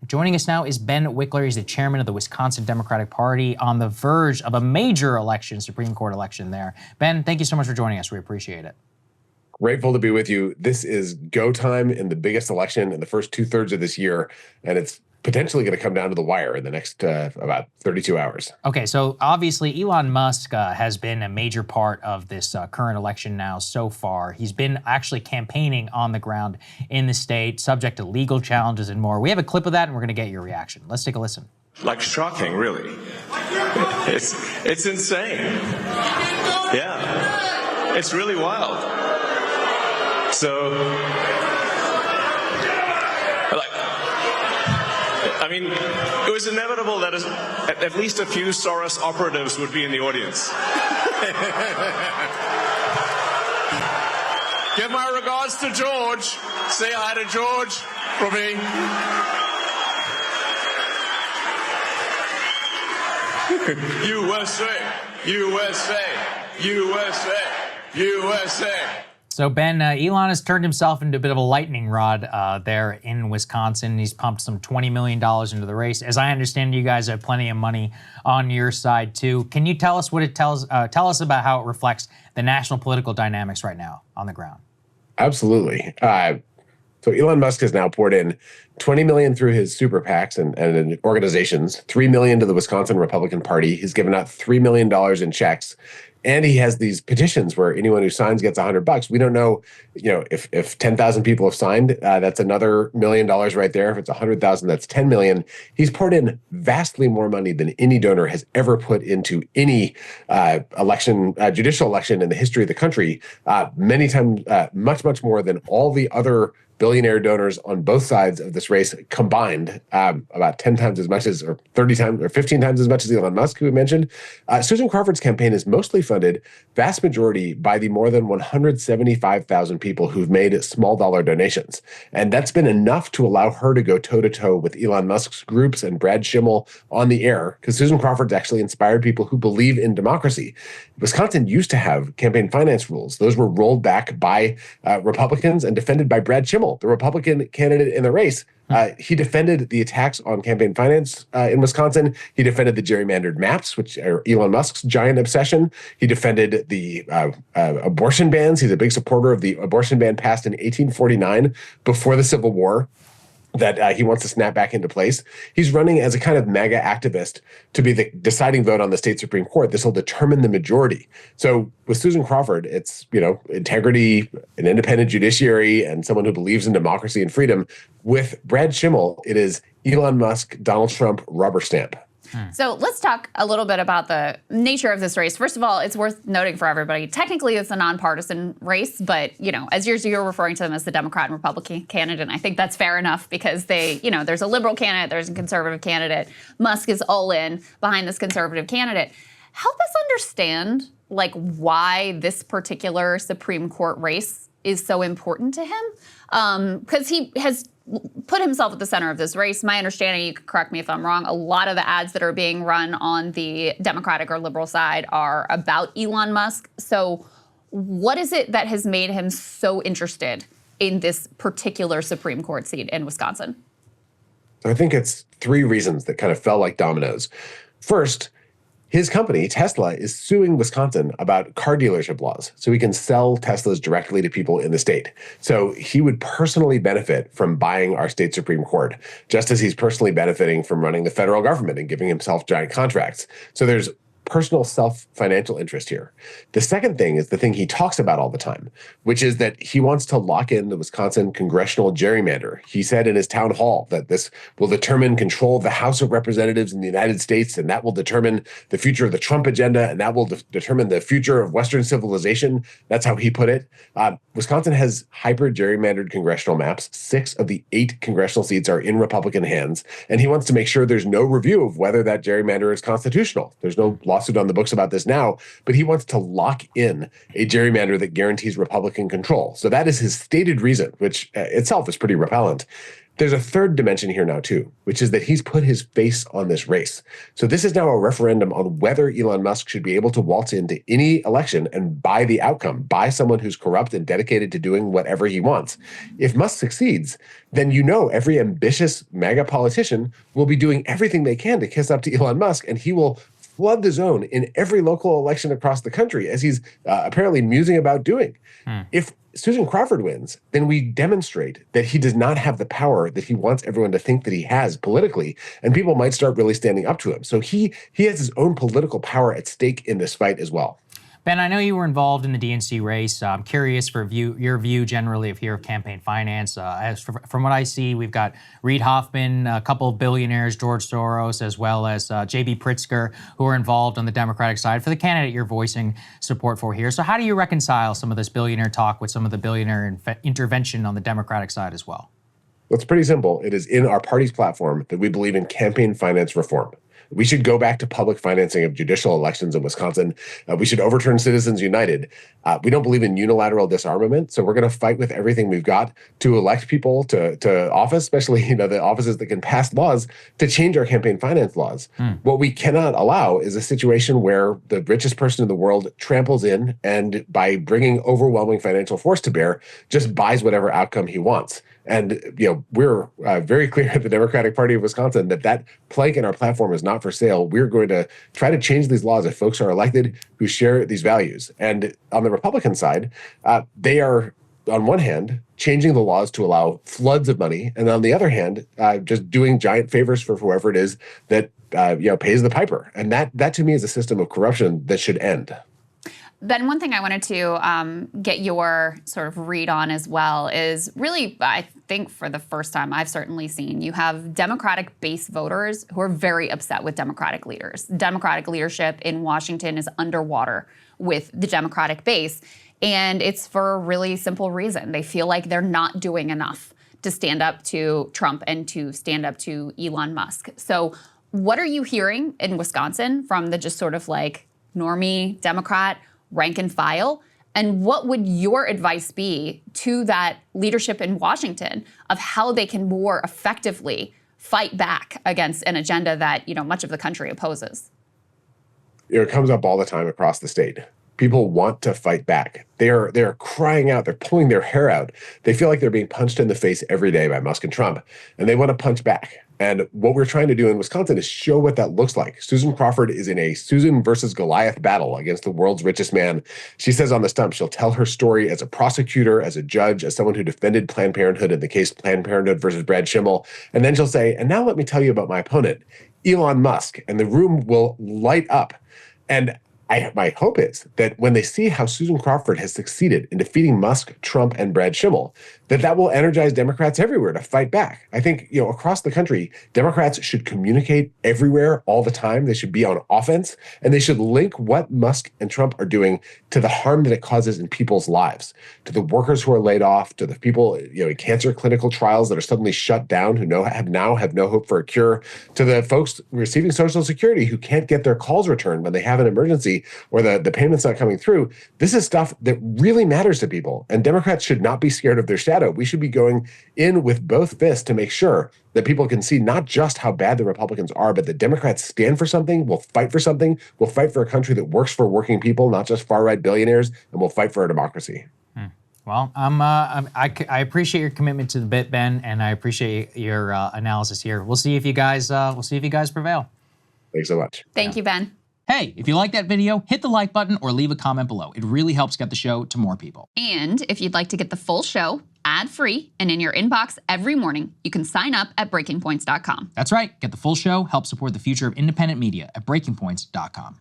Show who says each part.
Speaker 1: Joining us now is Ben Wickler. He's the chairman of the Wisconsin Democratic Party, on the verge of a major election, Supreme Court election there. Ben, thank you so much for joining us. We appreciate it.
Speaker 2: Grateful to be with you. This is go time in the biggest election in the first 2/3 of this year, and it's potentially going to come down to the wire in the next about 32 hours.
Speaker 1: Okay, so obviously Elon Musk has been a major part of this current election now so far. He's been actually campaigning on the ground in the state, subject to legal challenges and more. We have a clip of that, and we're going to get your reaction. Let's take a listen.
Speaker 3: Like shocking, really. It's insane. Yeah, it's really wild. So, I mean, it was inevitable that at least a few Soros operatives would be in the audience. Give my regards to George. Say hi to George for me. USA, USA, USA, USA.
Speaker 1: So, Ben, Elon has turned himself into a bit of a lightning rod there in Wisconsin. He's pumped some $20 million into the race. As I understand, you guys have plenty of money on your side, too. Can you tell us what it tell us about how it reflects the national political dynamics right now on the ground?
Speaker 2: Absolutely. So Elon Musk has now poured in $20 million through his super PACs and organizations, $3 million to the Wisconsin Republican Party. He's given out $3 million in checks. And he has these petitions where anyone who signs gets $100. We don't know, if 10,000 people have signed, that's another $1 million right there. If it's 100,000, that's 10 million. He's poured in vastly more money than any donor has ever put into any judicial election in the history of the country. Many times, much more than all the other billionaire donors on both sides of this race combined, about 10 times as much as, or 30 times, or 15 times as much as Elon Musk, who we mentioned. Susan Crawford's campaign is mostly funded, vast majority, by the more than 175,000 people who've made small dollar donations. And that's been enough to allow her to go toe-to-toe with Elon Musk's groups and Brad Schimmel on the air, because Susan Crawford's actually inspired people who believe in democracy. Wisconsin used to have campaign finance rules. Those were rolled back by Republicans and defended by Brad Schimmel, the Republican candidate in the race. He defended the attacks on campaign finance in Wisconsin. He defended the gerrymandered maps, which are Elon Musk's giant obsession. He defended the abortion bans. He's a big supporter of the abortion ban passed in 1849 before the Civil War, that he wants to snap back into place. He's running as a kind of MAGA activist to be the deciding vote on the state Supreme Court. This will determine the majority. So with Susan Crawford, it's, integrity, an independent judiciary, and someone who believes in democracy and freedom. With Brad Schimmel, it is Elon Musk, Donald Trump, rubber stamp.
Speaker 4: So let's talk a little bit about the nature of this race. First of all, it's worth noting for everybody, technically it's a nonpartisan race, but, as you're referring to them as the Democrat and Republican candidate, and I think that's fair enough because there's a liberal candidate, there's a conservative candidate. Musk is all in behind this conservative candidate. Help us understand, why this particular Supreme Court race is so important to him, because he has put himself at the center of this race. My understanding, you can correct me if I'm wrong, a lot of the ads that are being run on the Democratic or liberal side are about Elon Musk. So what is it that has made him so interested in this particular Supreme Court seat in Wisconsin?
Speaker 2: I think it's three reasons that kind of fell like dominoes. First, his company, Tesla, is suing Wisconsin about car dealership laws so he can sell Teslas directly to people in the state. So he would personally benefit from buying our state Supreme Court, just as he's personally benefiting from running the federal government and giving himself giant contracts. So there's personal self-financial interest here. The second thing is the thing he talks about all the time, which is that he wants to lock in the Wisconsin congressional gerrymander. He said in his town hall that this will determine control of the House of Representatives in the United States, and that will determine the future of the Trump agenda, and that will determine the future of Western civilization. That's how he put it. Wisconsin has hyper-gerrymandered congressional maps. 6 of the 8 congressional seats are in Republican hands, and he wants to make sure there's no review of whether that gerrymander is constitutional. There's no lawsuit on the books about this now, but he wants to lock in a gerrymander that guarantees Republican control. So that is his stated reason, which itself is pretty repellent. There's a third dimension here now, too, which is that he's put his face on this race. So this is now a referendum on whether Elon Musk should be able to waltz into any election and buy the outcome, buy someone who's corrupt and dedicated to doing whatever he wants. If Musk succeeds, then every ambitious MAGA politician will be doing everything they can to kiss up to Elon Musk, and he will flood the zone in every local election across the country, as he's apparently musing about doing. If Susan Crawford wins, then we demonstrate that he does not have the power that he wants everyone to think that he has politically, and people might start really standing up to him. So he has his own political power at stake in this fight as well.
Speaker 1: Ben, I know you were involved in the DNC race. I'm curious for your view generally of campaign finance. From what I see, we've got Reid Hoffman, a couple of billionaires, George Soros, as well as J.B. Pritzker, who are involved on the Democratic side for the candidate you're voicing support for here. So how do you reconcile some of this billionaire talk with some of the billionaire intervention on the Democratic side as well?
Speaker 2: Well, it's pretty simple. It is in our party's platform that we believe in campaign finance reform. We should go back to public financing of judicial elections in Wisconsin. We should overturn Citizens United. We don't believe in unilateral disarmament, so we're going to fight with everything we've got to elect people to office, especially the offices that can pass laws to change our campaign finance laws. What we cannot allow is a situation where the richest person in the world tramples in and, by bringing overwhelming financial force to bear, just buys whatever outcome he wants. And we're very clear at the Democratic Party of Wisconsin that plank in our platform is not for sale. We're going to try to change these laws if folks are elected who share these values. And on the Republican side, they are, on one hand, changing the laws to allow floods of money, and on the other hand, just doing giant favors for whoever it is that pays the piper. And that to me is a system of corruption that should end.
Speaker 4: Ben, one thing I wanted to get your sort of read on as well is really, I think for the first time I've certainly seen, you have Democratic base voters who are very upset with Democratic leaders. Democratic leadership in Washington is underwater with the Democratic base, and it's for a really simple reason. They feel like they're not doing enough to stand up to Trump and to stand up to Elon Musk. So what are you hearing in Wisconsin from the just sort of like normie Democrat rank and file? And what would your advice be to that leadership in Washington of how they can more effectively fight back against an agenda that, much of the country opposes?
Speaker 2: It comes up all the time across the state. People want to fight back. They're crying out. They're pulling their hair out. They feel like they're being punched in the face every day by Musk and Trump, and they want to punch back. And what we're trying to do in Wisconsin is show what that looks like. Susan Crawford is in a Susan versus Goliath battle against the world's richest man. She says on the stump she'll tell her story as a prosecutor, as a judge, as someone who defended Planned Parenthood in the case Planned Parenthood versus Brad Schimmel. And then she'll say, and now let me tell you about my opponent, Elon Musk. And the room will light up. And my hope is that when they see how Susan Crawford has succeeded in defeating Musk, Trump, and Brad Schimmel, that will energize Democrats everywhere to fight back. I think, across the country, Democrats should communicate everywhere all the time. They should be on offense, and they should link what Musk and Trump are doing to the harm that it causes in people's lives, to the workers who are laid off, to the people, in cancer clinical trials that are suddenly shut down, who have no hope for a cure, to the folks receiving Social Security who can't get their calls returned when they have an emergency or the payment's not coming through. This is stuff that really matters to people, and Democrats should not be scared of their shadow. We should be going in with both fists to make sure that people can see not just how bad the Republicans are, but that Democrats stand for something, will fight for something, will fight for a country that works for working people, not just far-right billionaires, and will fight for a democracy.
Speaker 1: Well, I appreciate your commitment to the bit, Ben, and I appreciate your analysis here. We'll see if you guys prevail.
Speaker 2: Thanks so much.
Speaker 4: Thank you, Ben.
Speaker 5: Hey, if you like that video, hit the like button or leave a comment below. It really helps get the show to more people.
Speaker 4: And if you'd like to get the full show ad-free and in your inbox every morning, you can sign up at breakingpoints.com.
Speaker 5: That's right. Get the full show, help support the future of independent media at breakingpoints.com.